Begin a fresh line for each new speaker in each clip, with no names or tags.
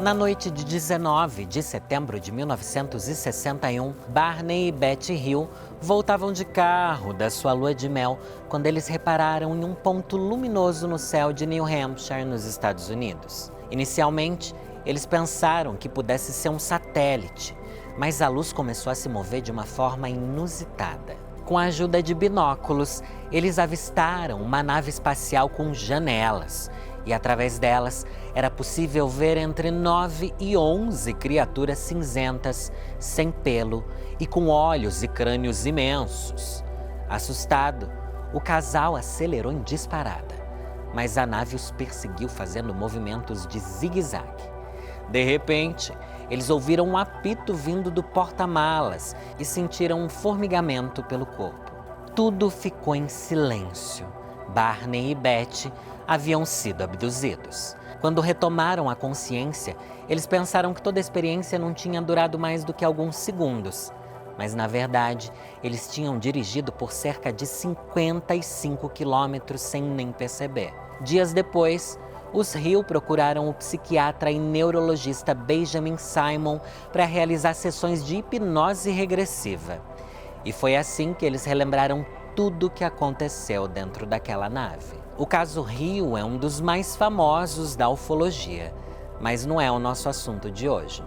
Na noite de 19 de setembro de 1961, Barney e Betty Hill voltavam de carro da sua lua de mel quando eles repararam em um ponto luminoso no céu de New Hampshire, nos Estados Unidos. Inicialmente, eles pensaram que pudesse ser um satélite, mas a luz começou a se mover de uma forma inusitada. Com a ajuda de binóculos, eles avistaram uma nave espacial com janelas. E através delas, era possível ver entre 9 e 11 criaturas cinzentas, sem pelo e com olhos e crânios imensos. Assustado, o casal acelerou em disparada, mas a nave os perseguiu fazendo movimentos de zigue-zague. De repente, eles ouviram um apito vindo do porta-malas e sentiram um formigamento pelo corpo. Tudo ficou em silêncio. Barney e Betty haviam sido abduzidos. Quando retomaram a consciência, eles pensaram que toda a experiência não tinha durado mais do que alguns segundos. Mas, na verdade, eles tinham dirigido por cerca de 55 quilômetros sem nem perceber. Dias depois, os Hill procuraram o psiquiatra e neurologista Benjamin Simon para realizar sessões de hipnose regressiva. E foi assim que eles relembraram tudo o que aconteceu dentro daquela nave. O caso Hill é um dos mais famosos da ufologia, mas não é o nosso assunto de hoje.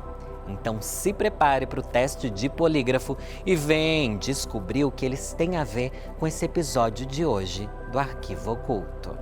Então se prepare para o teste de polígrafo e vem descobrir o que eles têm a ver com esse episódio de hoje do Arquivo Oculto.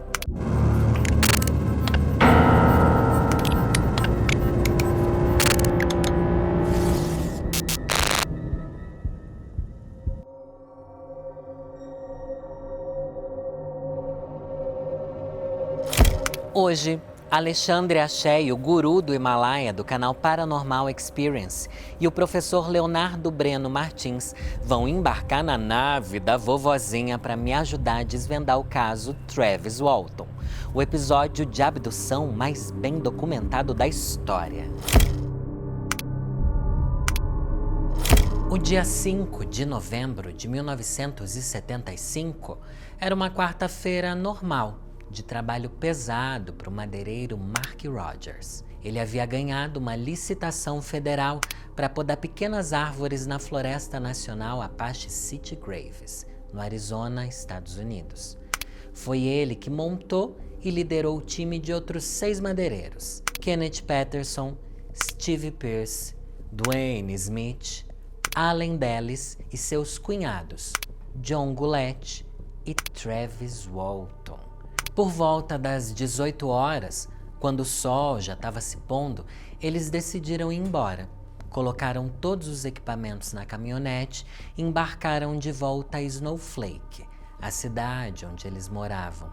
Hoje, Alexandre Axé, o guru do Himalaia do canal Paranormal Experience, e o professor Leonardo Breno Martins vão embarcar na nave da vovozinha para me ajudar a desvendar o caso Travis Walton, o episódio de abdução mais bem documentado da história. O dia 5 de novembro de 1975 era uma quarta-feira normal, de trabalho pesado para o madeireiro Mark Rogers. Ele havia ganhado uma licitação federal para podar pequenas árvores na Floresta Nacional Apache City Graves, no Arizona, Estados Unidos. Foi ele que montou e liderou o time de outros 6 madeireiros: Kenneth Patterson, Steve Pierce, Dwayne Smith, Allen Dulles e seus cunhados, John Goulet e Travis Walton. Por volta das 18 horas, quando o sol já estava se pondo, eles decidiram ir embora. Colocaram todos os equipamentos na caminhonete e embarcaram de volta a Snowflake, a cidade onde eles moravam.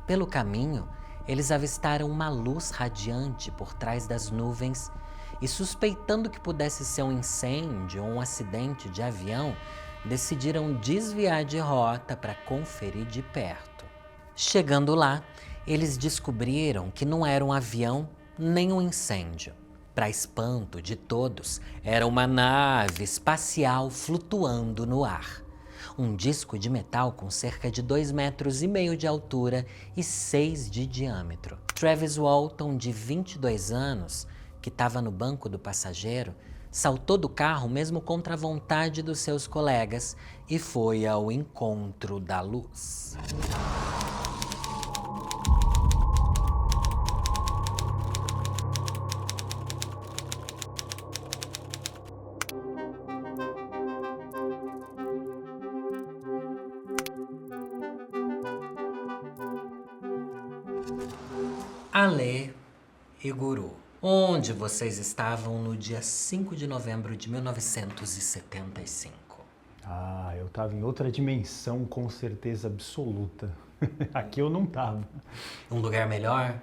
Pelo caminho, eles avistaram uma luz radiante por trás das nuvens e, suspeitando que pudesse ser um incêndio ou um acidente de avião, decidiram desviar de rota para conferir de perto. Chegando lá, eles descobriram que não era um avião nem um incêndio. Para espanto de todos, era uma nave espacial flutuando no ar. Um disco de metal com cerca de 2,5 metros de altura e 6 de diâmetro. Travis Walton, de 22 anos, que estava no banco do passageiro, saltou do carro mesmo contra a vontade dos seus colegas e foi ao encontro da luz. Alê e Guru, onde vocês estavam no dia 5 de novembro de 1975?
Eu estava em outra dimensão, com certeza absoluta. Aqui eu não estava.
Um lugar melhor?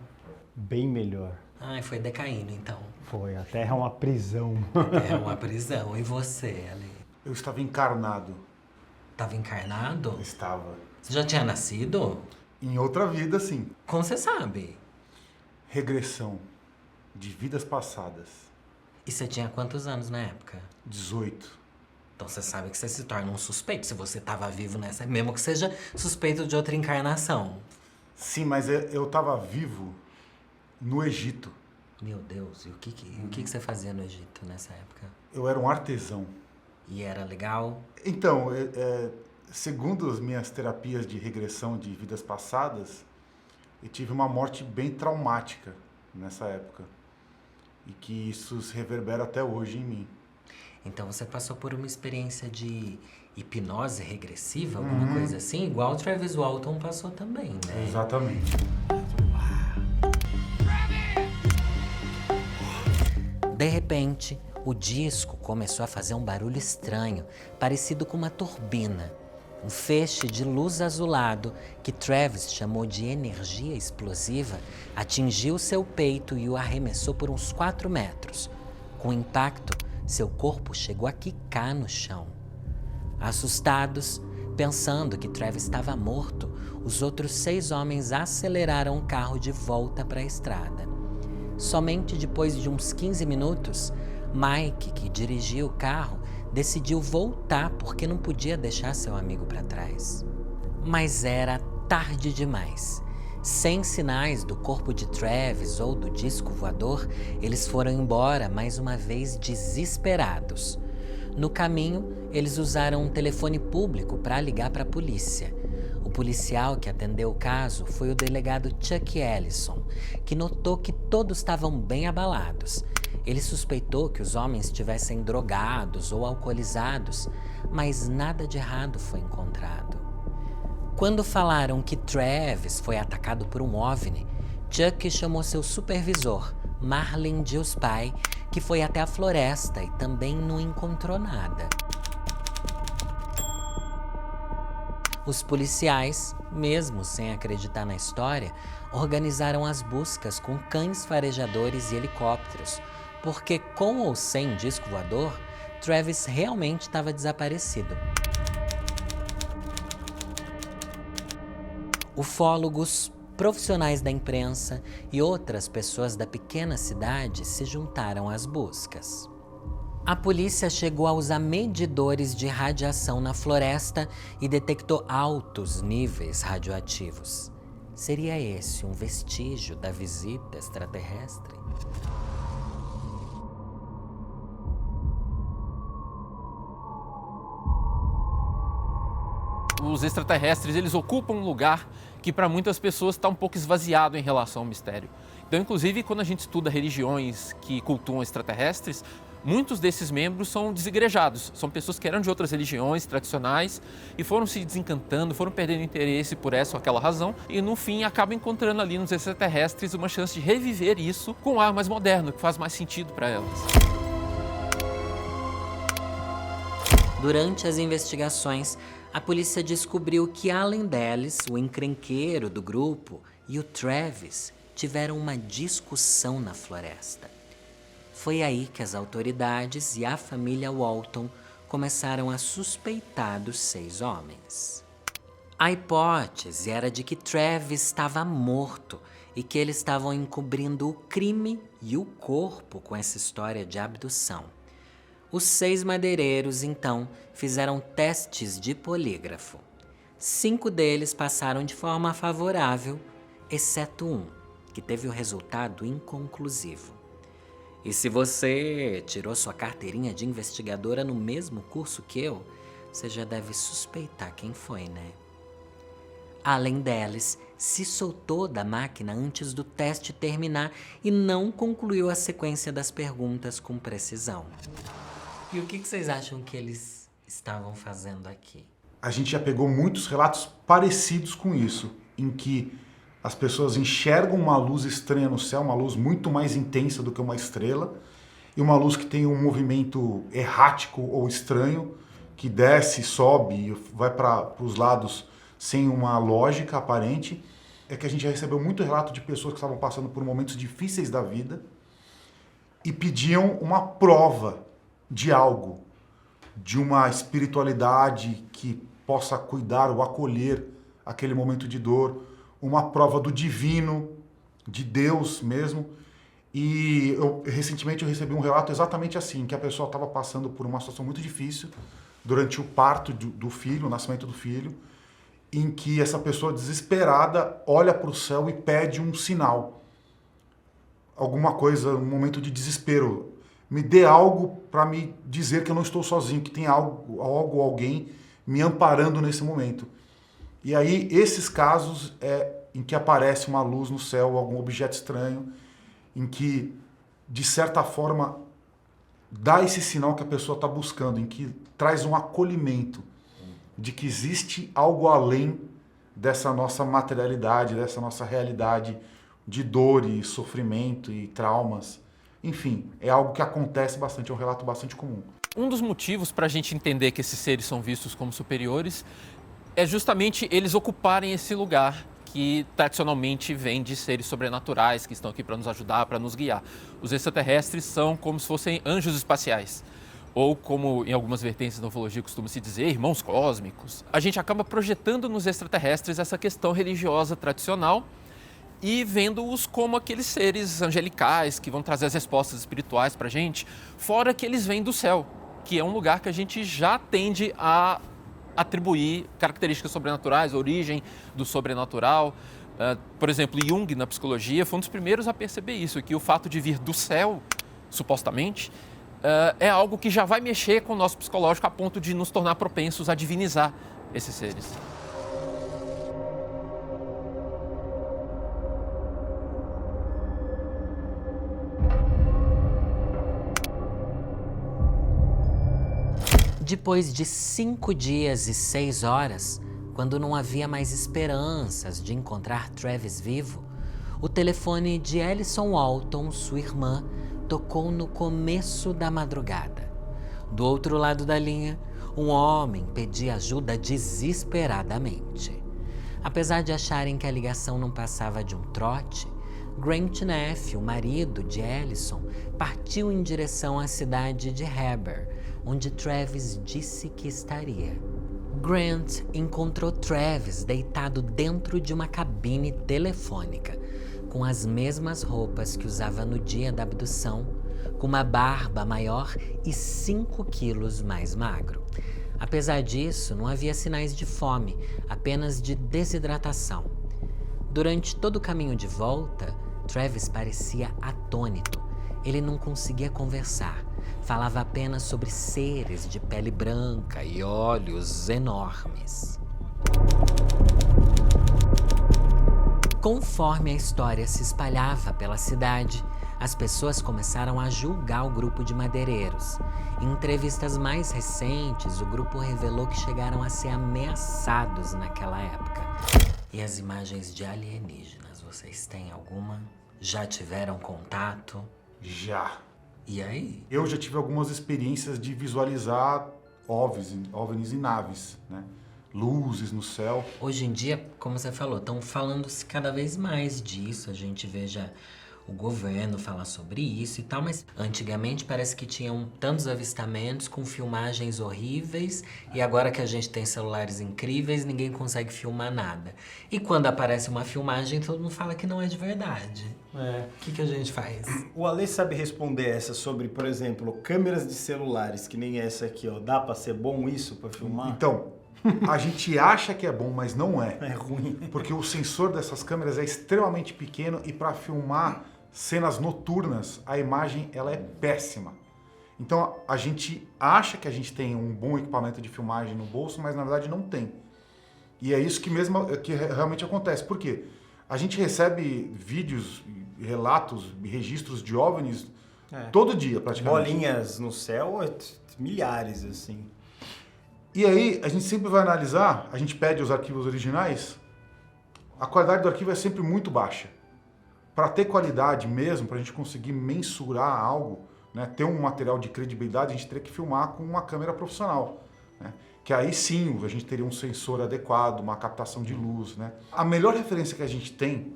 Bem melhor.
Foi decaindo então.
Foi, a Terra é uma prisão.
É uma prisão. E você, Alê?
Eu estava encarnado.
Estava encarnado?
Estava.
Você já tinha nascido?
Em outra vida, sim.
Como você sabe?
Regressão de vidas passadas.
E você tinha quantos anos na época?
18.
Então você sabe que você se torna um suspeito se você estava vivo nessa, mesmo que seja suspeito de outra encarnação.
Sim, mas eu estava vivo no Egito.
Meu Deus, e o que você fazia no Egito nessa época?
Eu era um artesão.
E era legal?
Então, segundo as minhas terapias de regressão de vidas passadas, eu tive uma morte bem traumática nessa época. E que isso se reverbera até hoje em mim.
Então você passou por uma experiência de hipnose regressiva, alguma coisa assim? Igual o Travis Walton passou também, né?
Exatamente.
De repente, o disco começou a fazer um barulho estranho, parecido com uma turbina. Um feixe de luz azulado, que Travis chamou de energia explosiva, atingiu seu peito e o arremessou por uns 4 metros. Com o impacto, seu corpo chegou a quicar no chão. Assustados, pensando que Travis estava morto, os outros 6 homens aceleraram o carro de volta para a estrada. Somente depois de uns 15 minutos, Mike, que dirigia o carro, decidiu voltar porque não podia deixar seu amigo para trás. Mas era tarde demais. Sem sinais do corpo de Travis ou do disco voador, eles foram embora mais uma vez desesperados. No caminho, eles usaram um telefone público para ligar para a polícia. O policial que atendeu o caso foi o delegado Chuck Ellison, que notou que todos estavam bem abalados. Ele suspeitou que os homens estivessem drogados ou alcoolizados, mas nada de errado foi encontrado. Quando falaram que Travis foi atacado por um OVNI, Chuck chamou seu supervisor, Marlin Gillespie, que foi até a floresta e também não encontrou nada. Os policiais, mesmo sem acreditar na história, organizaram as buscas com cães farejadores e helicópteros, porque com ou sem disco voador, Travis realmente estava desaparecido. Ufólogos, profissionais da imprensa e outras pessoas da pequena cidade se juntaram às buscas. A polícia chegou a usar medidores de radiação na floresta e detectou altos níveis radioativos. Seria esse um vestígio da visita extraterrestre?
Os extraterrestres, eles ocupam um lugar que para muitas pessoas está um pouco esvaziado em relação ao mistério. Então, inclusive, quando a gente estuda religiões que cultuam extraterrestres, muitos desses membros são desigrejados, são pessoas que eram de outras religiões tradicionais e foram se desencantando, foram perdendo interesse por essa ou aquela razão e, no fim, acabam encontrando ali nos extraterrestres uma chance de reviver isso com um ar mais moderno, que faz mais sentido para elas.
Durante as investigações, a polícia descobriu que Allen Dulles, o encrenqueiro do grupo, e o Travis tiveram uma discussão na floresta. Foi aí que as autoridades e a família Walton começaram a suspeitar dos 6 homens. A hipótese era de que Travis estava morto e que eles estavam encobrindo o crime e o corpo com essa história de abdução. Os 6 madeireiros, então, fizeram testes de polígrafo. 5 deles passaram de forma favorável, exceto um, que teve o resultado inconclusivo. E se você tirou sua carteirinha de investigadora no mesmo curso que eu, você já deve suspeitar quem foi, né? Allen Dulles se soltou da máquina antes do teste terminar e não concluiu a sequência das perguntas com precisão. E o que vocês acham que eles estavam fazendo aqui?
A gente já pegou muitos relatos parecidos com isso, em que as pessoas enxergam uma luz estranha no céu, uma luz muito mais intensa do que uma estrela, e uma luz que tem um movimento errático ou estranho, que desce, sobe e vai para os lados sem uma lógica aparente. É que a gente já recebeu muito relato de pessoas que estavam passando por momentos difíceis da vida e pediam uma prova de algo, de uma espiritualidade que possa cuidar ou acolher aquele momento de dor, uma prova do divino, de Deus mesmo. E recentemente eu recebi um relato exatamente assim, que a pessoa estava passando por uma situação muito difícil durante o parto do filho, o nascimento do filho, em que essa pessoa desesperada olha para o céu e pede um sinal. alguma coisa, um momento de desespero. Me dê algo para me dizer que eu não estou sozinho, que tem algo, alguém me amparando nesse momento. E aí, esses casos em que aparece uma luz no céu, algum objeto estranho, em que, de certa forma, dá esse sinal que a pessoa está buscando, em que traz um acolhimento de que existe algo além dessa nossa materialidade, dessa nossa realidade de dor e sofrimento e traumas. Enfim, é algo que acontece bastante, é um relato bastante comum.
Um dos motivos para a gente entender que esses seres são vistos como superiores é justamente eles ocuparem esse lugar que tradicionalmente vem de seres sobrenaturais que estão aqui para nos ajudar, para nos guiar. Os extraterrestres são como se fossem anjos espaciais, ou como em algumas vertentes da ufologia costuma se dizer, irmãos cósmicos. A gente acaba projetando nos extraterrestres essa questão religiosa tradicional e vendo-os como aqueles seres angelicais que vão trazer as respostas espirituais para a gente, fora que eles vêm do céu, que é um lugar que a gente já tende a atribuir características sobrenaturais, origem do sobrenatural. Por exemplo, Jung, na psicologia, foi um dos primeiros a perceber isso, que o fato de vir do céu, supostamente, é algo que já vai mexer com o nosso psicológico a ponto de nos tornar propensos a divinizar esses seres.
Depois de 5 dias e 6 horas, quando não havia mais esperanças de encontrar Travis vivo, o telefone de Alison Walton, sua irmã, tocou no começo da madrugada. Do outro lado da linha, um homem pedia ajuda desesperadamente. Apesar de acharem que a ligação não passava de um trote, Grant Neff, o marido de Alison, partiu em direção à cidade de Heber, onde Travis disse que estaria. Grant encontrou Travis deitado dentro de uma cabine telefônica, com as mesmas roupas que usava no dia da abdução, com uma barba maior e 5 quilos mais magro. Apesar disso, não havia sinais de fome, apenas de desidratação. Durante todo o caminho de volta, Travis parecia atônito. Ele não conseguia conversar. Falava apenas sobre seres de pele branca e olhos enormes. Conforme a história se espalhava pela cidade, as pessoas começaram a julgar o grupo de madeireiros. Em entrevistas mais recentes, o grupo revelou que chegaram a ser ameaçados naquela época. E as imagens de alienígenas, vocês têm alguma? Já tiveram contato?
Já.
E aí?
Eu já tive algumas experiências de visualizar OVNIs e naves, né? Luzes no céu.
Hoje em dia, como você falou, estão falando-se cada vez mais disso. A gente vê já o governo falar sobre isso e tal, mas antigamente parece que tinham tantos avistamentos com filmagens horríveis e agora que a gente tem celulares incríveis, ninguém consegue filmar nada. E quando aparece uma filmagem, todo mundo fala que não é de verdade. O que a gente faz?
O Ale sabe responder essa sobre, por exemplo, câmeras de celulares, que nem essa aqui, ó. Dá pra ser bom isso pra filmar?
Então, a gente acha que é bom, mas não é.
É ruim.
Porque o sensor dessas câmeras é extremamente pequeno e para filmar cenas noturnas, a imagem ela é péssima. Então a gente acha que a gente tem um bom equipamento de filmagem no bolso, mas na verdade não tem. E é isso que realmente acontece. Por quê? A gente recebe vídeos, relatos, registros de OVNIs todo dia praticamente.
Bolinhas no céu, milhares assim.
E aí a gente sempre vai analisar, a gente pede os arquivos originais, a qualidade do arquivo é sempre muito baixa. Para ter qualidade mesmo, para a gente conseguir mensurar algo, né, ter um material de credibilidade, a gente teria que filmar com uma câmera profissional. Né? Que aí sim a gente teria um sensor adequado, uma captação de luz. Né? A melhor referência que a gente tem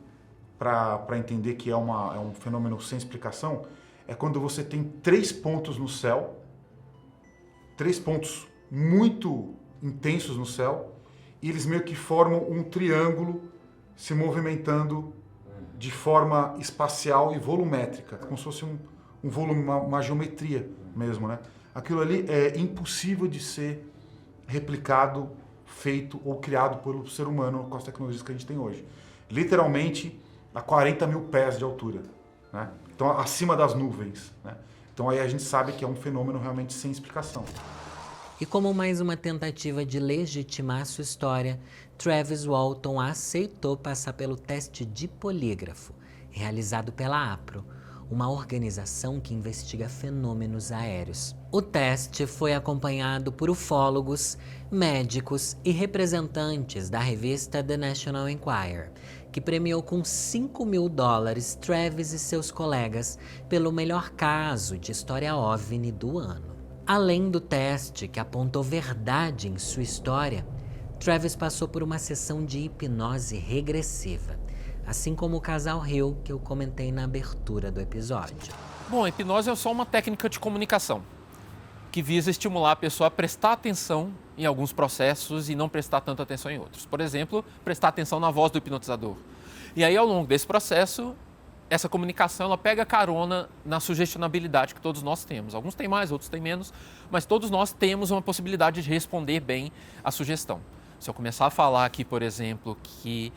para entender que é um fenômeno sem explicação é quando você tem 3 pontos no céu, 3 pontos muito intensos no céu, e eles meio que formam um triângulo se movimentando de forma espacial e volumétrica, como se fosse um volume, uma geometria mesmo, né? Aquilo ali é impossível de ser replicado, feito ou criado pelo ser humano com as tecnologias que a gente tem hoje. Literalmente a 40 mil pés de altura. né? Então, acima das nuvens, né? Então aí a gente sabe que é um fenômeno realmente sem explicação.
E como mais uma tentativa de legitimar sua história, Travis Walton aceitou passar pelo teste de polígrafo, realizado pela APRO, uma organização que investiga fenômenos aéreos. O teste foi acompanhado por ufólogos, médicos e representantes da revista The National Enquirer, que premiou com $5.000 Travis e seus colegas pelo melhor caso de história OVNI do ano. Além do teste que apontou verdade em sua história, Travis passou por uma sessão de hipnose regressiva, assim como o casal Hill que eu comentei na abertura do episódio.
Bom, a hipnose é só uma técnica de comunicação que visa estimular a pessoa a prestar atenção em alguns processos e não prestar tanta atenção em outros. Por exemplo, prestar atenção na voz do hipnotizador. E aí, ao longo desse processo, essa comunicação ela pega carona na sugestionabilidade que todos nós temos. Alguns têm mais, outros têm menos, mas todos nós temos uma possibilidade de responder bem à sugestão. Se eu começar a falar aqui, por exemplo, que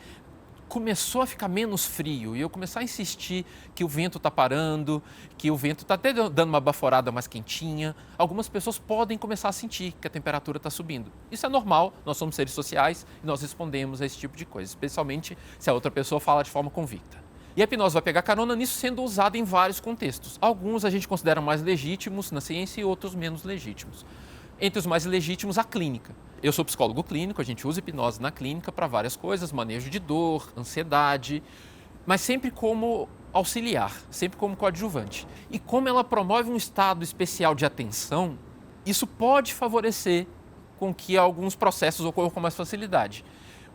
começou a ficar menos frio e eu começar a insistir que o vento está parando, que o vento está até dando uma baforada mais quentinha, algumas pessoas podem começar a sentir que a temperatura está subindo. Isso é normal, nós somos seres sociais e nós respondemos a esse tipo de coisa, especialmente se a outra pessoa fala de forma convicta. E a hipnose vai pegar carona nisso, sendo usada em vários contextos. Alguns a gente considera mais legítimos na ciência e outros menos legítimos. Entre os mais legítimos, a clínica. Eu sou psicólogo clínico, a gente usa hipnose na clínica para várias coisas, manejo de dor, ansiedade, mas sempre como auxiliar, sempre como coadjuvante. E como ela promove um estado especial de atenção, isso pode favorecer com que alguns processos ocorram com mais facilidade.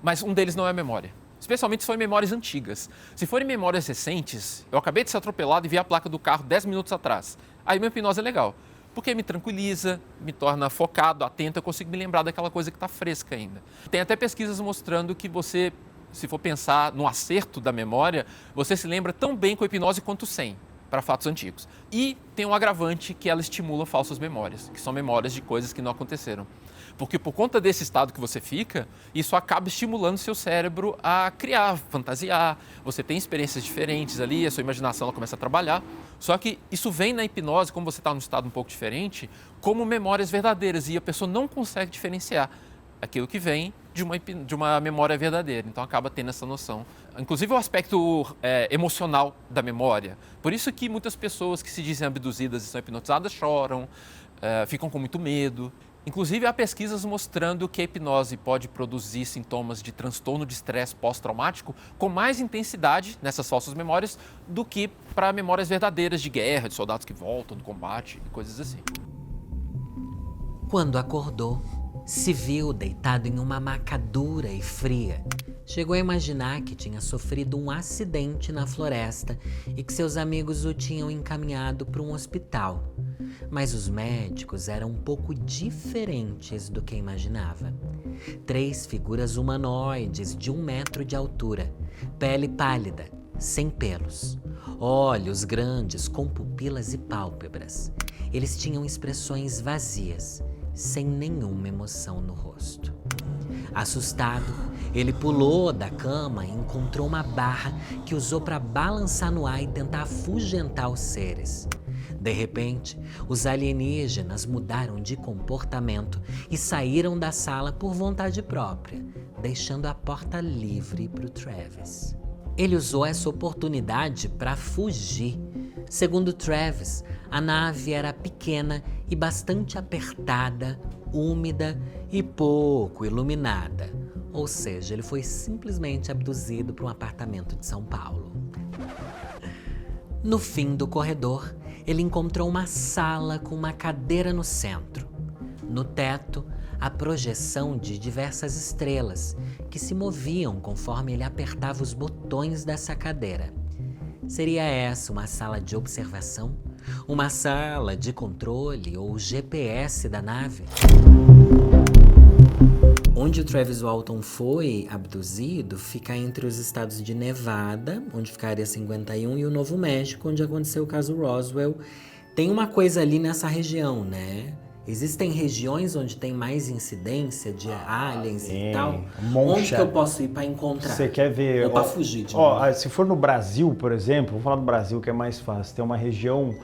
Mas um deles não é a memória. Especialmente se forem memórias antigas. Se forem memórias recentes, eu acabei de ser atropelado e vi a placa do carro 10 minutos atrás. Aí minha hipnose é legal, porque me tranquiliza, me torna focado, atento, eu consigo me lembrar daquela coisa que está fresca ainda. Tem até pesquisas mostrando que você, se for pensar no acerto da memória, você se lembra tão bem com a hipnose quanto sem, para fatos antigos. E tem um agravante que ela estimula falsas memórias, que são memórias de coisas que não aconteceram. Porque por conta desse estado que você fica, isso acaba estimulando seu cérebro a criar, fantasiar. Você tem experiências diferentes ali, a sua imaginação ela começa a trabalhar. Só que isso vem na hipnose, como você está num estado um pouco diferente, como memórias verdadeiras. E a pessoa não consegue diferenciar aquilo que vem de uma memória verdadeira. Então acaba tendo essa noção. Inclusive o aspecto emocional da memória. Por isso que muitas pessoas que se dizem abduzidas e são hipnotizadas choram, ficam com muito medo. Inclusive, há pesquisas mostrando que a hipnose pode produzir sintomas de transtorno de estresse pós-traumático com mais intensidade nessas falsas memórias do que para memórias verdadeiras de guerra, de soldados que voltam do combate e coisas assim.
Quando acordou, se viu deitado em uma maca dura e fria. Chegou a imaginar que tinha sofrido um acidente na floresta e que seus amigos o tinham encaminhado para um hospital. Mas os médicos eram um pouco diferentes do que imaginava. 3 figuras humanoides de 1 metro de altura, pele pálida, sem pelos, olhos grandes com pupilas e pálpebras. Eles tinham expressões vazias, sem nenhuma emoção no rosto. Assustado, ele pulou da cama e encontrou uma barra que usou para balançar no ar e tentar afugentar os seres. De repente, os alienígenas mudaram de comportamento e saíram da sala por vontade própria, deixando a porta livre para o Travis. Ele usou essa oportunidade para fugir. Segundo Travis, a nave era pequena e bastante apertada, úmida e pouco iluminada. Ou seja, ele foi simplesmente abduzido para um apartamento de São Paulo. No fim do corredor, ele encontrou uma sala com uma cadeira no centro. No teto, a projeção de diversas estrelas que se moviam conforme ele apertava os botões dessa cadeira. Seria essa uma sala de observação? Uma sala de controle ou GPS da nave? Onde o Travis Walton foi abduzido fica entre os estados de Nevada, onde fica a Área 51, e o Novo México, onde aconteceu o caso Roswell. Tem uma coisa ali nessa região, né? Existem regiões onde tem mais incidência de aliens e tal?
Monte,
Onde que eu posso ir para encontrar?
Você quer ver...
Ou para fugir de
se for no Brasil, por exemplo, vou falar do Brasil que é mais fácil. Tem uma região,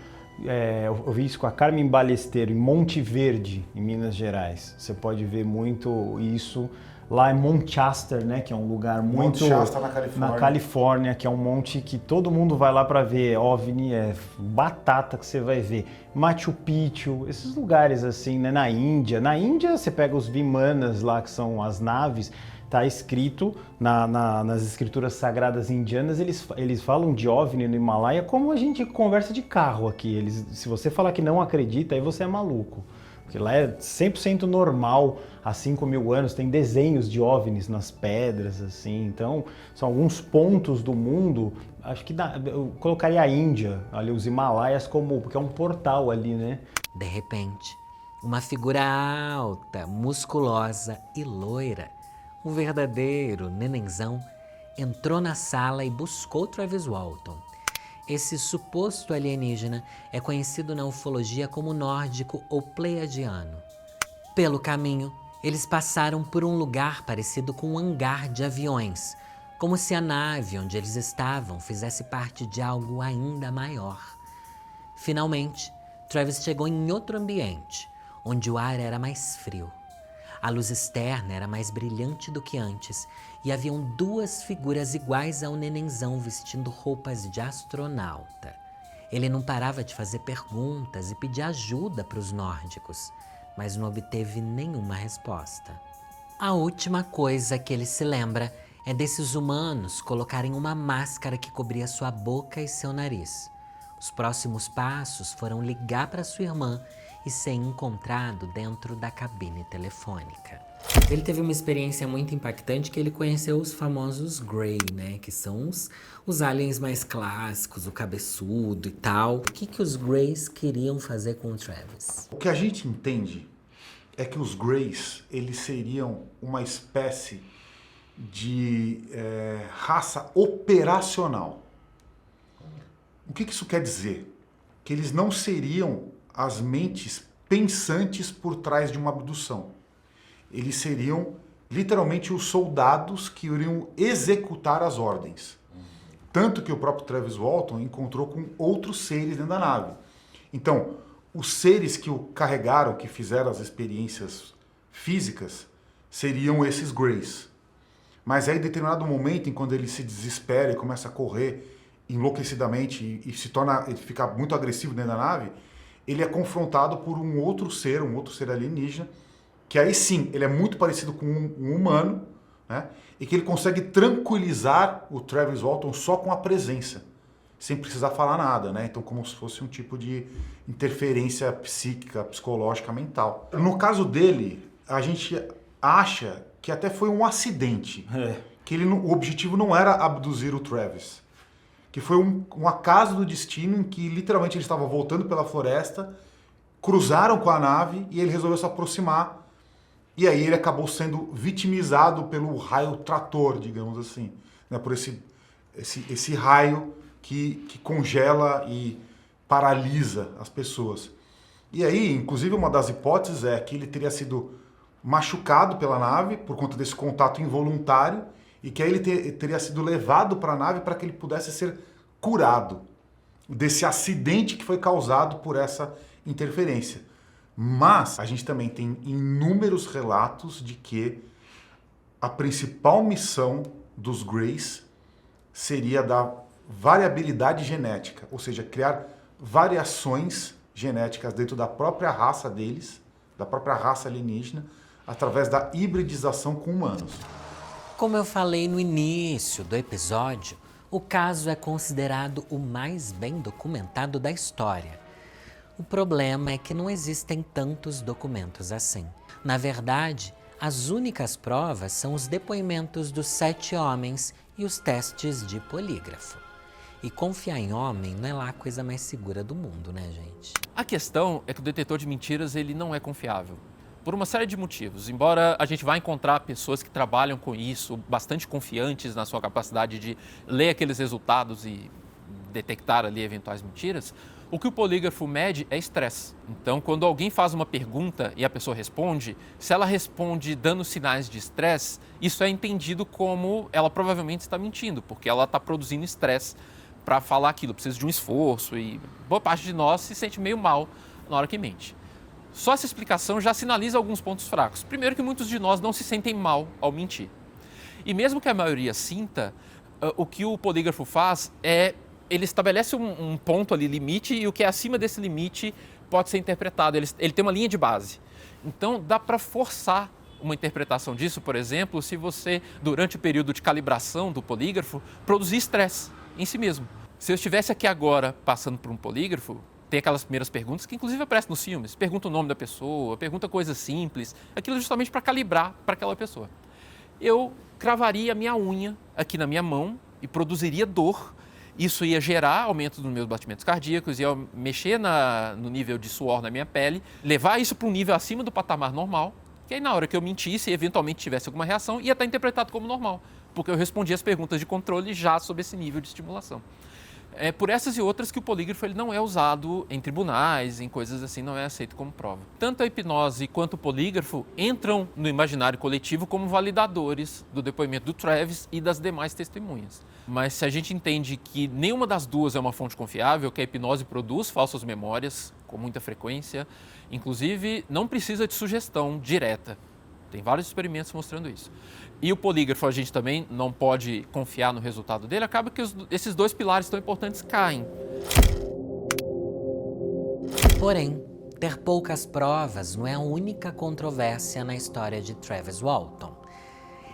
eu vi isso com a Carmen Balesteiro, em Monte Verde, em Minas Gerais. Você pode ver muito isso. Lá é Mount Shasta, né, que é um lugar muito...
Mount Shasta, na Califórnia.
Na Califórnia, que é um monte que todo mundo vai lá para ver. OVNI, é batata que você vai ver. Machu Picchu, esses lugares assim, né, na Índia. Na Índia, você pega os Vimanas lá, que são as naves, tá escrito nas escrituras sagradas indianas, eles falam de OVNI no Himalaia como a gente conversa de carro aqui. Se você falar que não acredita, aí você é maluco. Porque lá é 100% normal, há 5 mil anos, tem desenhos de OVNIs nas pedras, assim. Então, são alguns pontos do mundo, acho que eu colocaria a Índia, ali os Himalaias, porque é um portal ali, né?
De repente, uma figura alta, musculosa e loira, um verdadeiro nenenzão, entrou na sala e buscou Travis Walton. Esse suposto alienígena é conhecido na ufologia como nórdico ou pleiadiano. Pelo caminho, eles passaram por um lugar parecido com um hangar de aviões, como se a nave onde eles estavam fizesse parte de algo ainda maior. Finalmente, Travis chegou em outro ambiente, onde o ar era mais frio. A luz externa era mais brilhante do que antes e haviam 2 figuras iguais ao nenenzão vestindo roupas de astronauta. Ele não parava de fazer perguntas e pedir ajuda para os nórdicos, mas não obteve nenhuma resposta. A última coisa que ele se lembra é desses humanos colocarem uma máscara que cobria sua boca e seu nariz. Os próximos passos foram ligar para sua irmã e ser encontrado dentro da cabine telefônica. Ele teve uma experiência muito impactante que ele conheceu os famosos Grey, né? Que são os aliens mais clássicos, o cabeçudo e tal. O que os Greys queriam fazer com o Travis?
O que a gente entende é que os Greys, eles seriam uma espécie de raça operacional. O que isso quer dizer? Que eles não seriam as mentes pensantes por trás de uma abdução. Eles seriam literalmente os soldados que iriam executar as ordens. Tanto que o próprio Travis Walton encontrou com outros seres dentro da nave. Então, os seres que o carregaram, que fizeram as experiências físicas, seriam esses Greys. Mas aí, em determinado momento, em quando ele se desespera e começa a correr enlouquecidamente e ele fica muito agressivo dentro da nave, ele é confrontado por um outro ser alienígena, que aí sim, ele é muito parecido com um humano, né? E que ele consegue tranquilizar o Travis Walton só com a presença, sem precisar falar nada, né? Então, como se fosse um tipo de interferência psíquica, psicológica, mental. No caso dele, a gente acha que até foi um acidente, que o objetivo não era abduzir o Travis, que foi um acaso do destino em que literalmente ele estava voltando pela floresta, cruzaram com a nave e ele resolveu se aproximar. E aí ele acabou sendo vitimizado pelo raio trator, digamos assim, né? Por esse raio que congela e paralisa as pessoas. E aí, inclusive, uma das hipóteses é que ele teria sido machucado pela nave por conta desse contato involuntário e que aí ele teria sido levado para a nave para que ele pudesse ser curado desse acidente que foi causado por essa interferência. Mas a gente também tem inúmeros relatos de que a principal missão dos Greys seria da variabilidade genética, ou seja, criar variações genéticas dentro da própria raça deles, da própria raça alienígena, através da hibridização com humanos.
Como eu falei no início do episódio, o caso é considerado o mais bem documentado da história. O problema é que não existem tantos documentos assim. Na verdade, as únicas provas são os depoimentos dos 7 homens e os testes de polígrafo. E confiar em homem não é lá a coisa mais segura do mundo, né, gente?
A questão é que o detetor de mentiras ele não é confiável. Por uma série de motivos. Embora a gente vá encontrar pessoas que trabalham com isso, bastante confiantes na sua capacidade de ler aqueles resultados e detectar ali eventuais mentiras, o que o polígrafo mede é estresse. Então, quando alguém faz uma pergunta e a pessoa responde, se ela responde dando sinais de estresse, isso é entendido como ela provavelmente está mentindo, porque ela está produzindo estresse para falar aquilo, precisa de um esforço e boa parte de nós se sente meio mal na hora que mente. Só essa explicação já sinaliza alguns pontos fracos. Primeiro que muitos de nós não se sentem mal ao mentir. E mesmo que a maioria sinta, o que o polígrafo faz é, ele estabelece um ponto ali, limite, e o que é acima desse limite pode ser interpretado. Ele tem uma linha de base. Então, dá para forçar uma interpretação disso, por exemplo, se você, durante o período de calibração do polígrafo, produzir estresse em si mesmo. Se eu estivesse aqui agora passando por um polígrafo, tem aquelas primeiras perguntas que inclusive aparecem nos filmes. Pergunta o nome da pessoa, pergunta coisas simples, aquilo justamente para calibrar para aquela pessoa. Eu cravaria a minha unha aqui na minha mão e produziria dor. Isso ia gerar aumento nos meus batimentos cardíacos, ia mexer no nível de suor na minha pele, levar isso para um nível acima do patamar normal, que aí na hora que eu mentisse e eventualmente tivesse alguma reação, ia estar interpretado como normal, porque eu respondia as perguntas de controle já sob esse nível de estimulação. É por essas e outras que o polígrafo ele não é usado em tribunais, em coisas assim, não é aceito como prova. Tanto a hipnose quanto o polígrafo entram no imaginário coletivo como validadores do depoimento do Travis e das demais testemunhas. Mas se a gente entende que nenhuma das duas é uma fonte confiável, que a hipnose produz falsas memórias com muita frequência, inclusive não precisa de sugestão direta. Tem vários experimentos mostrando isso. E o polígrafo, a gente também não pode confiar no resultado dele, acaba que esses dois pilares tão importantes caem.
Porém, ter poucas provas não é a única controvérsia na história de Travis Walton.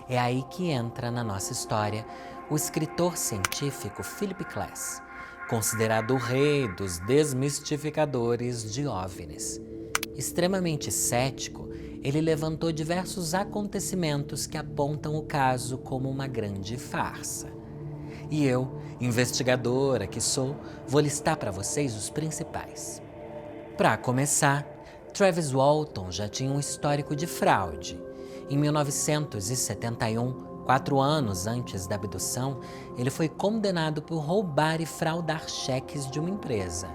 É aí que entra na nossa história o escritor científico Philip Klass, considerado o rei dos desmistificadores de OVNIs. Extremamente cético, ele levantou diversos acontecimentos que apontam o caso como uma grande farsa. E eu, investigadora que sou, vou listar para vocês os principais. Para começar, Travis Walton já tinha um histórico de fraude. Em 1971, 4 anos antes da abdução, ele foi condenado por roubar e fraudar cheques de uma empresa.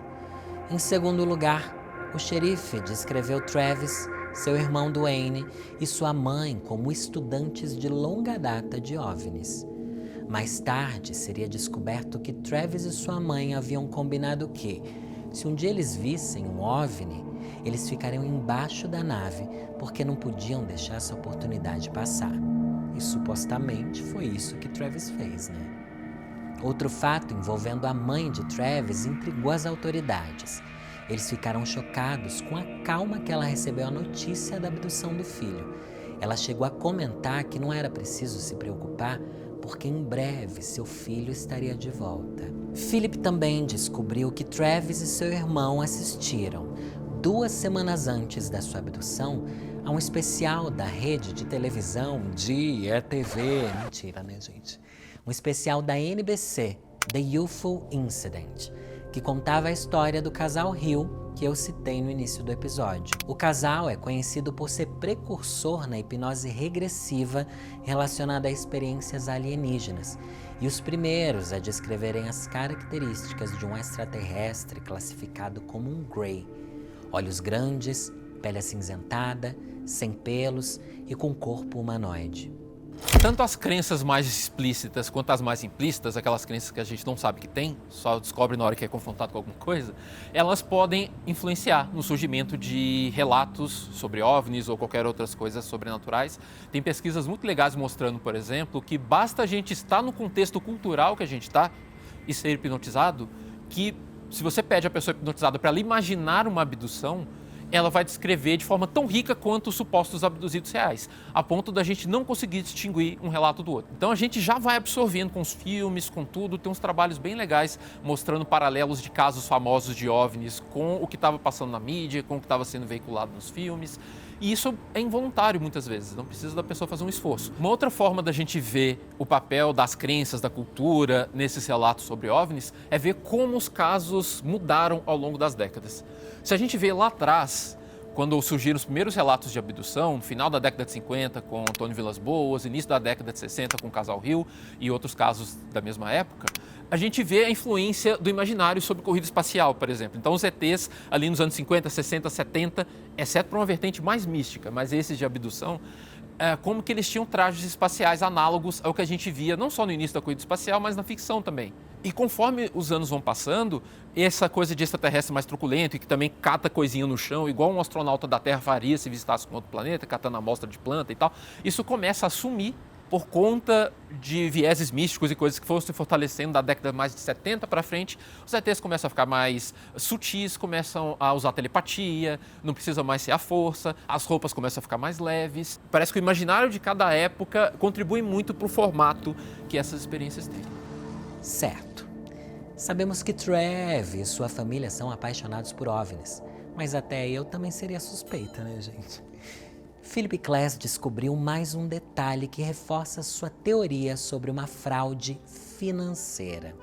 Em segundo lugar, o xerife descreveu Travis, seu irmão Duane e sua mãe como estudantes de longa data de OVNIs. Mais tarde, seria descoberto que Travis e sua mãe haviam combinado que, se um dia eles vissem um OVNI, eles ficariam embaixo da nave porque não podiam deixar essa oportunidade passar. E supostamente foi isso que Travis fez, né? Outro fato envolvendo a mãe de Travis intrigou as autoridades. Eles ficaram chocados com a calma que ela recebeu a notícia da abdução do filho. Ela chegou a comentar que não era preciso se preocupar, porque em breve seu filho estaria de volta. Philip também descobriu que Travis e seu irmão assistiram, 2 semanas antes da sua abdução, a um especial da rede de televisão de ETV. Mentira, né, gente? Um especial da NBC, The UFO Incident, que contava a história do casal Hill, que eu citei no início do episódio. O casal é conhecido por ser precursor na hipnose regressiva relacionada a experiências alienígenas e os primeiros a descreverem as características de um extraterrestre classificado como um Grey. Olhos grandes, pele acinzentada, sem pelos e com corpo humanoide.
Tanto as crenças mais explícitas quanto as mais implícitas, aquelas crenças que a gente não sabe que tem, só descobre na hora que é confrontado com alguma coisa, elas podem influenciar no surgimento de relatos sobre OVNIs ou qualquer outras coisas sobrenaturais. Tem pesquisas muito legais mostrando, por exemplo, que basta a gente estar no contexto cultural que a gente está e ser hipnotizado, que se você pede a pessoa hipnotizada para ela imaginar uma abdução, ela vai descrever de forma tão rica quanto os supostos abduzidos reais, a ponto da gente não conseguir distinguir um relato do outro. Então a gente já vai absorvendo com os filmes, com tudo, tem uns trabalhos bem legais mostrando paralelos de casos famosos de OVNIs com o que estava passando na mídia, com o que estava sendo veiculado nos filmes. E isso é involuntário muitas vezes, não precisa da pessoa fazer um esforço. Uma outra forma da gente ver o papel das crenças, da cultura, nesses relatos sobre OVNIs, é ver como os casos mudaram ao longo das décadas. Se a gente vê lá atrás, quando surgiram os primeiros relatos de abdução, no final da década de 50 com Antônio Vilas Boas, início da década de 60 com o Casal Hill e outros casos da mesma época, a gente vê a influência do imaginário sobre corrida espacial, por exemplo. Então os ETs ali nos anos 50, 60, 70, exceto por uma vertente mais mística, mas esses de abdução, como que eles tinham trajes espaciais análogos ao que a gente via não só no início da corrida espacial, mas na ficção também. E conforme os anos vão passando, essa coisa de extraterrestre mais truculento e que também cata coisinha no chão, igual um astronauta da Terra faria se visitasse com outro planeta, catando amostra de planta e tal, isso começa a sumir por conta de vieses místicos e coisas que foram se fortalecendo da década mais de 70 para frente. Os ETs começam a ficar mais sutis, começam a usar telepatia, não precisa mais ser a força, as roupas começam a ficar mais leves. Parece que o imaginário de cada época contribui muito para o formato que essas experiências têm.
Certo. Sabemos que Trev e sua família são apaixonados por OVNIs, mas até eu também seria suspeita, né, gente? Philip Klass descobriu mais um detalhe que reforça sua teoria sobre uma fraude financeira.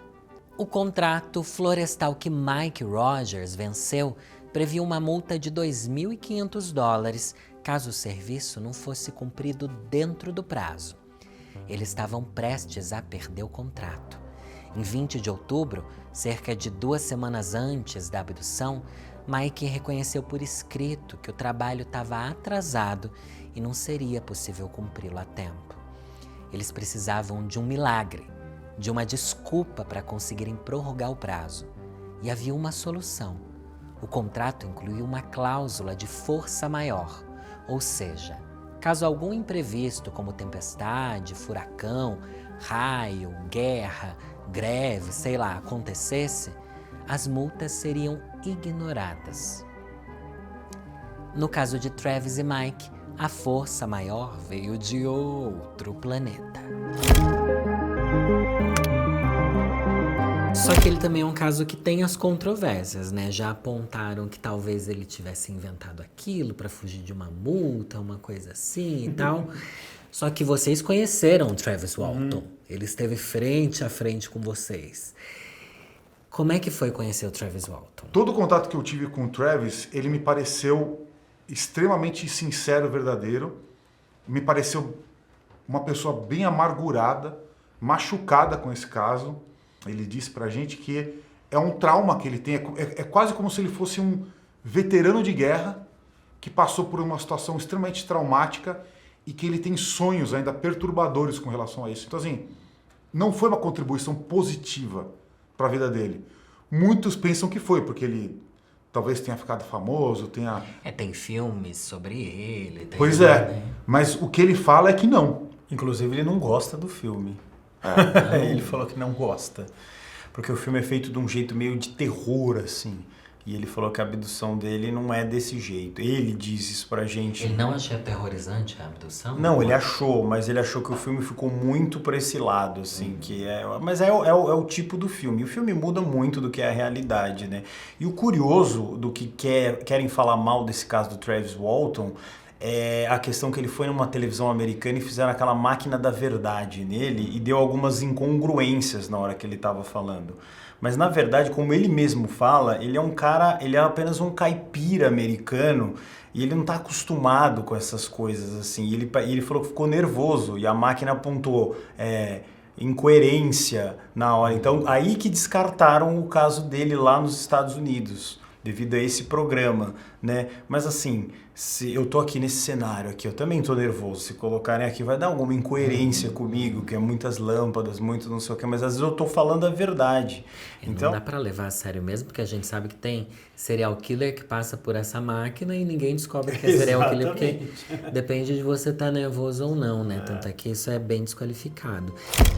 O contrato florestal que Mike Rogers venceu previa uma multa de $2.500 caso o serviço não fosse cumprido dentro do prazo. Eles estavam prestes a perder o contrato. Em 20 de outubro, cerca de 2 semanas antes da abdução, Mike reconheceu por escrito que o trabalho estava atrasado e não seria possível cumpri-lo a tempo. Eles precisavam de um milagre, de uma desculpa para conseguirem prorrogar o prazo. E havia uma solução. O contrato incluía uma cláusula de força maior, ou seja, caso algum imprevisto como tempestade, furacão, raio, guerra, greve, sei lá, acontecesse, as multas seriam ignoradas. No caso de Travis e Mike, a força maior veio de outro planeta. Só que ele também é um caso que tem as controvérsias, né? Já apontaram que talvez ele tivesse inventado aquilo para fugir de uma multa, uma coisa assim e tal. Só que vocês conheceram o Travis Walton. Ele esteve frente a frente com vocês. Como é que foi conhecer o Travis Walton?
Todo o contato que eu tive com o Travis, ele me pareceu extremamente sincero, verdadeiro. Me pareceu uma pessoa bem amargurada, machucada com esse caso. Ele disse pra gente que é um trauma que ele tem. É quase como se ele fosse um veterano de guerra que passou por uma situação extremamente traumática e que ele tem sonhos ainda perturbadores com relação a isso. Então, assim, não foi uma contribuição positiva para a vida dele. Muitos pensam que foi, porque ele talvez tenha ficado famoso, tenha...
Tem filmes sobre ele.
Pois é, né? Mas o que ele fala é que não.
Inclusive, ele não gosta do filme. Ele falou que não gosta. Porque o filme é feito de um jeito meio de terror, assim. E ele falou que a abdução dele não é desse jeito. Ele diz isso pra gente.
Ele não achou aterrorizante a abdução?
Não, ele achou, mas ele achou que o filme ficou muito pra esse lado, assim, mas é o tipo do filme. E o filme muda muito do que é a realidade, né? E o curioso do que querem falar mal desse caso do Travis Walton é a questão que ele foi numa televisão americana e fizeram aquela máquina da verdade nele e deu algumas incongruências na hora que ele estava falando. Mas, na verdade, como ele mesmo fala, ele é apenas um caipira americano e ele não está acostumado com essas coisas, assim. E ele falou que ficou nervoso e a máquina apontou incoerência na hora. Então, aí que descartaram o caso dele lá nos Estados Unidos, devido a esse programa, né? Mas, assim, se eu tô aqui nesse cenário aqui, eu também tô nervoso. Se colocarem aqui, vai dar alguma incoerência comigo, que é muitas lâmpadas, muito não sei o que, mas às vezes eu tô falando a verdade.
Então, não dá pra levar a sério mesmo, porque a gente sabe que tem serial killer que passa por essa máquina e ninguém descobre que é serial killer, porque depende de você estar nervoso ou não, né? Tanto é que isso é bem desqualificado.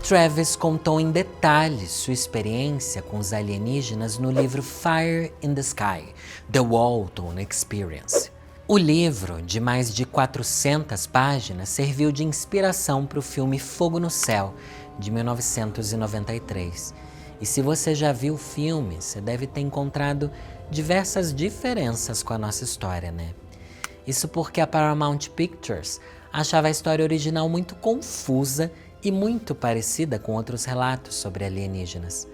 Travis contou em detalhes sua experiência com os alienígenas no livro Fire in the Sky, The Walton Experience. O livro, de mais de 400 páginas, serviu de inspiração para o filme Fogo no Céu, de 1993. E se você já viu o filme, você deve ter encontrado diversas diferenças com a nossa história, né? Isso porque a Paramount Pictures achava a história original muito confusa e muito parecida com outros relatos sobre alienígenas.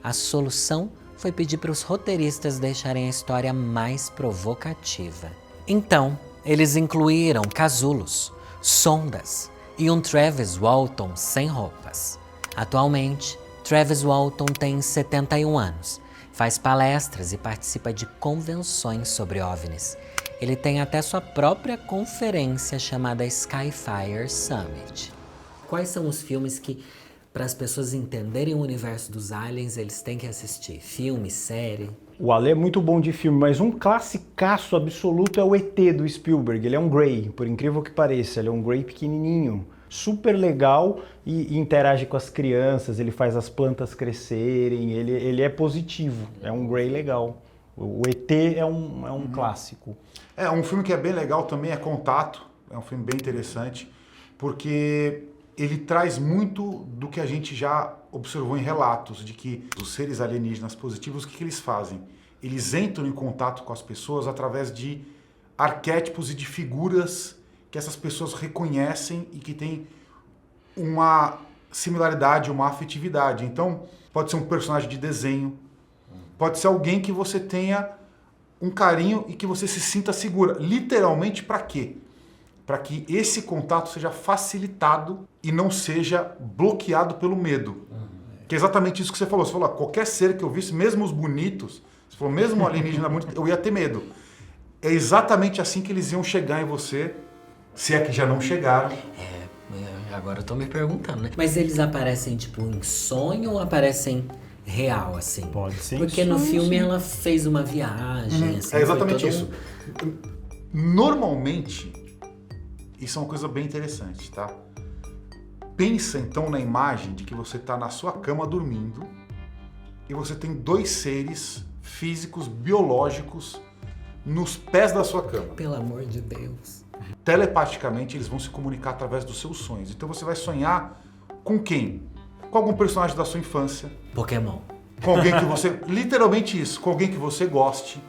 A solução foi pedir para os roteiristas deixarem a história mais provocativa. Então, eles incluíram casulos, sondas e um Travis Walton sem roupas. Atualmente, Travis Walton tem 71 anos, faz palestras e participa de convenções sobre OVNIs. Ele tem até sua própria conferência chamada Skyfire Summit. Quais são os filmes que, para as pessoas entenderem o universo dos aliens, eles têm que assistir? Filme, série?
O Ale é muito bom de filme, mas um classicaço absoluto é o ET do Spielberg. Ele é um Grey, por incrível que pareça, ele é um Grey pequenininho. Super legal e interage com as crianças, ele faz as plantas crescerem, ele é positivo, é um Grey legal. O ET é um clássico.
Um filme que é bem legal também é Contato, é um filme bem interessante, porque ele traz muito do que a gente já observou em relatos, de que os seres alienígenas positivos, o que eles fazem? Eles entram em contato com as pessoas através de arquétipos e de figuras que essas pessoas reconhecem e que têm uma similaridade, uma afetividade. Então, pode ser um personagem de desenho, pode ser alguém que você tenha um carinho e que você se sinta segura. Literalmente, para quê? Para que esse contato seja facilitado e não seja bloqueado pelo medo. Que é exatamente isso que você falou. Você falou, qualquer ser que eu visse, mesmo os bonitos, você falou, mesmo o alienígena bonito, eu ia ter medo. É exatamente assim que eles iam chegar em você, se é que já não chegaram.
Agora eu tô me perguntando, né? Mas eles aparecem, tipo, em sonho ou aparecem real, assim?
Pode ser.
Porque no filme ela fez uma viagem, assim.
É exatamente
foi
isso. Normalmente, isso é uma coisa bem interessante, tá? Pensa então na imagem de que você está na sua cama dormindo e você tem dois seres físicos, biológicos, nos pés da sua cama.
Pelo amor de Deus.
Telepaticamente eles vão se comunicar através dos seus sonhos. Então você vai sonhar com quem? Com algum personagem da sua infância.
Pokémon.
Com alguém que você... literalmente isso. Com alguém que você goste.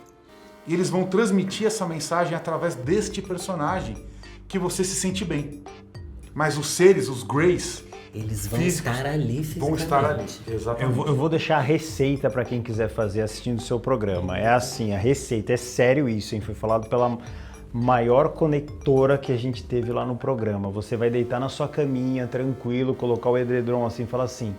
E eles vão transmitir essa mensagem através deste personagem que você se sente bem. Mas os seres, os Greys...
Eles vão estar ali fisicamente.
Vão estar ali, exatamente.
Eu vou deixar a receita para quem quiser fazer assistindo o seu programa. É assim, a receita, é sério isso, hein? Foi falado pela maior conectora que a gente teve lá no programa. Você vai deitar na sua caminha, tranquilo, colocar o edredom assim e falar assim: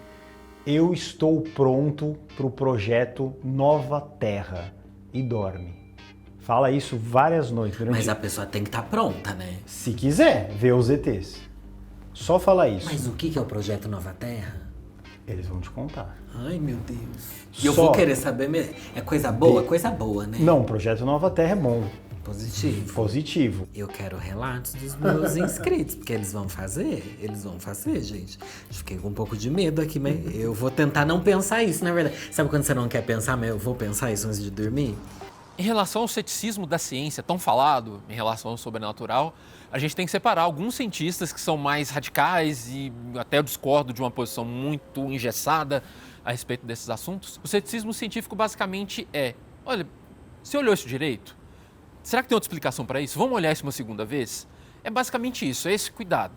eu estou pronto para o projeto Nova Terra. E dorme. Fala isso várias noites.
Mas a pessoa tem que estar pronta, né?
Se quiser, ver os ETs. Só falar isso.
Mas o que é o projeto Nova Terra?
Eles vão te contar.
Ai, meu Deus. E eu vou querer saber mesmo. É coisa boa? Coisa boa, né?
Não, o projeto Nova Terra é bom.
Positivo.
Positivo.
Eu quero relatos dos meus inscritos, porque eles vão fazer, gente. Fiquei com um pouco de medo aqui, mas eu vou tentar não pensar isso, na verdade. Sabe quando você não quer pensar, mas eu vou pensar isso antes de dormir?
Em relação ao ceticismo da ciência, tão falado em relação ao sobrenatural, a gente tem que separar alguns cientistas que são mais radicais e até eu discordo de uma posição muito engessada a respeito desses assuntos. O ceticismo científico basicamente olha, você olhou isso direito? Será que tem outra explicação para isso? Vamos olhar isso uma segunda vez? É basicamente isso, é esse cuidado.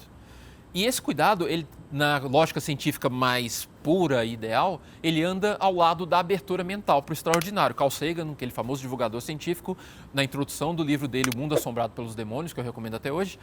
E esse cuidado, ele, na lógica científica mais pura e ideal, ele anda ao lado da abertura mental para o extraordinário. Carl Sagan, aquele famoso divulgador científico, na introdução do livro dele, O Mundo Assombrado pelos Demônios, que eu recomendo até hoje,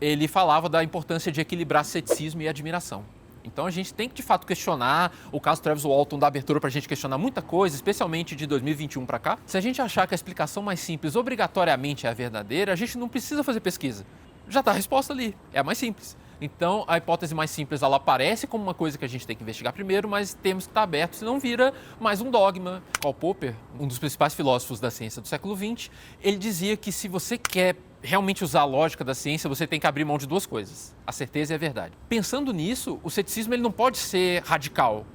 ele falava da importância de equilibrar ceticismo e admiração. Então a gente tem que, de fato, questionar o caso Travis Walton dá abertura para a gente questionar muita coisa, especialmente de 2021 para cá. Se a gente achar que a explicação mais simples obrigatoriamente é a verdadeira, a gente não precisa fazer pesquisa. Já está a resposta ali, é a mais simples. Então, a hipótese mais simples, ela aparece como uma coisa que a gente tem que investigar primeiro, mas temos que estar abertos, senão vira mais um dogma. Karl Popper, um dos principais filósofos da ciência do século XX, ele dizia que se você quer realmente usar a lógica da ciência, você tem que abrir mão de duas coisas, a certeza e a verdade. Pensando nisso, o ceticismo ele não pode ser radical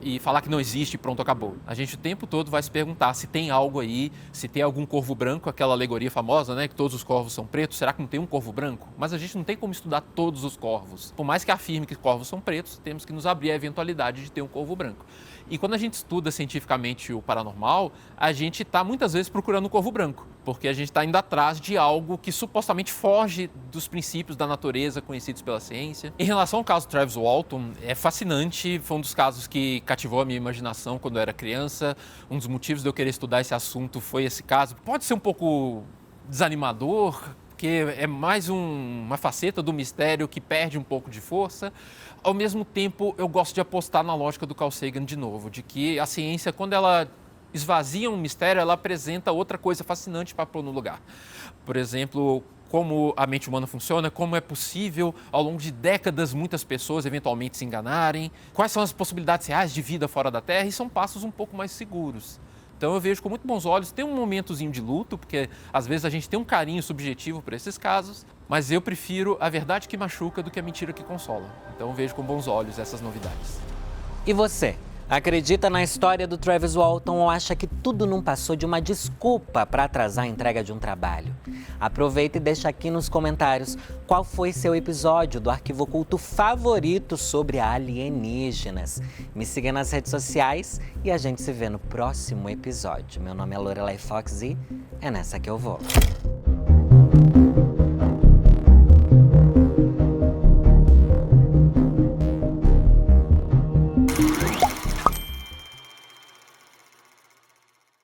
e falar que não existe e pronto, acabou. A gente o tempo todo vai se perguntar se tem algo aí, se tem algum corvo branco, aquela alegoria famosa, né, que todos os corvos são pretos, será que não tem um corvo branco? Mas a gente não tem como estudar todos os corvos. Por mais que afirme que corvos são pretos, temos que nos abrir à eventualidade de ter um corvo branco. E quando a gente estuda cientificamente o paranormal, a gente está muitas vezes procurando um corvo branco, porque a gente está indo atrás de algo que supostamente foge dos princípios da natureza conhecidos pela ciência. Em relação ao caso Travis Walton, é fascinante, foi um dos casos que cativou a minha imaginação quando eu era criança. Um dos motivos de eu querer estudar esse assunto foi esse caso. Pode ser um pouco desanimador, porque é mais uma faceta do mistério que perde um pouco de força. Ao mesmo tempo, eu gosto de apostar na lógica do Carl Sagan de novo, de que a ciência, quando ela esvazia um mistério, ela apresenta outra coisa fascinante para pôr no lugar. Por exemplo, como a mente humana funciona, como é possível, ao longo de décadas, muitas pessoas eventualmente se enganarem, quais são as possibilidades reais de vida fora da Terra, e são passos um pouco mais seguros. Então eu vejo com muito bons olhos, tem um momentozinho de luto, porque às vezes a gente tem um carinho subjetivo por esses casos, mas eu prefiro a verdade que machuca do que a mentira que consola. Então eu vejo com bons olhos essas novidades.
E você? Acredita na história do Travis Walton ou acha que tudo não passou de uma desculpa para atrasar a entrega de um trabalho? Aproveita e deixa aqui nos comentários qual foi seu episódio do Arquivo Oculto favorito sobre alienígenas. Me siga nas redes sociais e a gente se vê no próximo episódio. Meu nome é Lorelai Fox e é nessa que eu vou.